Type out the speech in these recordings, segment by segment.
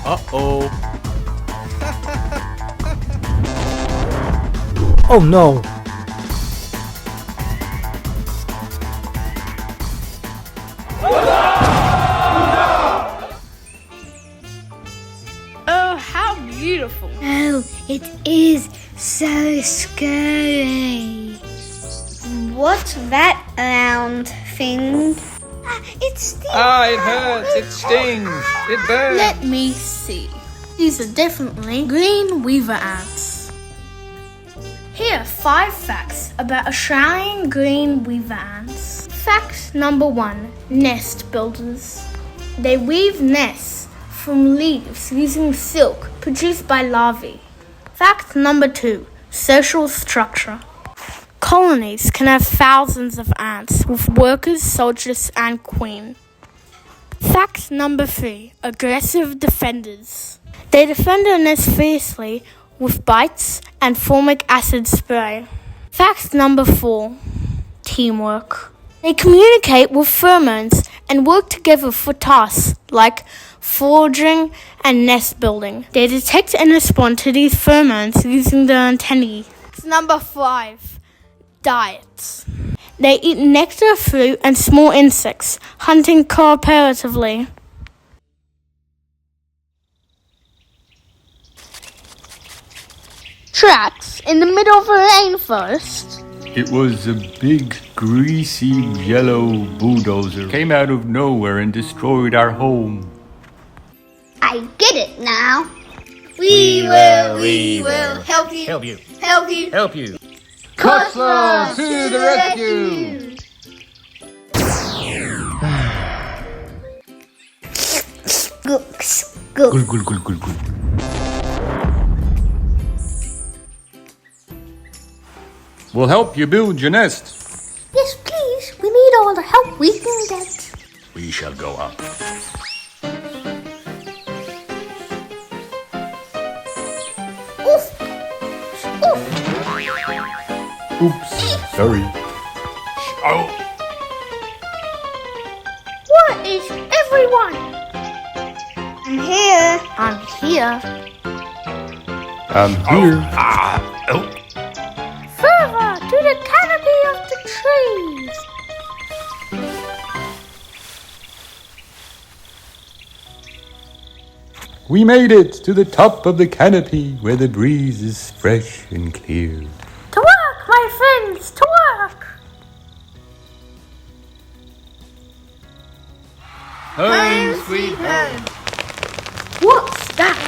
Uh-oh. Oh no! Oh, how beautiful. Oh, it is so scary. What's that round thing? It stings. It hurts. It stings. It burns. Let me see. These are definitely green weaver ants. Here are 5 facts about Australian green weaver ants. Fact number 1, nest builders. They weave nests from leaves using silk produced by larvae. Fact number 2, social structure. Colonies can have thousands of ants with workers, soldiers, and queen. Fact number 3, aggressive defenders. They defend their nest fiercely with bites and formic acid spray. Fact number 4, teamwork. They communicate with pheromones and work together for tasks like foraging and nest building. They detect and respond to these pheromones using their antennae. Number 5, diets. They eat nectar, fruit, and small insects, hunting cooperatively. Tracks in the middle of a rainforest. It was a big, greasy, yellow bulldozer. Came out of nowhere and destroyed our home. I get it now. We will help you. help you. Help you. Help you. Cutler to the rescue. Go. Gul, gul, gul, gul, gul. We'll help you build your nest. Yes, please. We need all the help we can get. We shall go up. Oof. Oof. Oops, sorry. Oh, Where is everyone? I'm here. I'm here. I'm here. Oh. Further to the canopy of the trees. We made it to the top of the canopy where the breeze is fresh and clear. To work, my friends, to work. Home sweet home. What's that?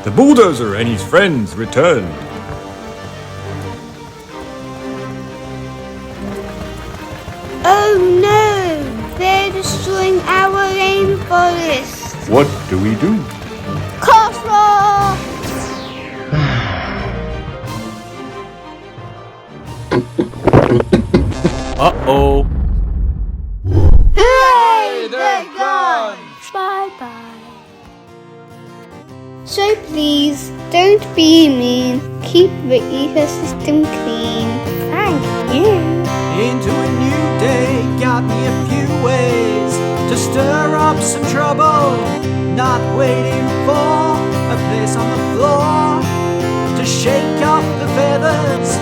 The bulldozer and his friends returned. Oh no! They're destroying our rainforest. What do we do? Cosmo! Uh-oh. Hooray! They're gone. Bye-bye. So please, don't be mean. Keep the ecosystem clean. Thank you. Into a new day, got me a few ways to stir up some trouble. Not waiting for a place on the floor to shake off the feathers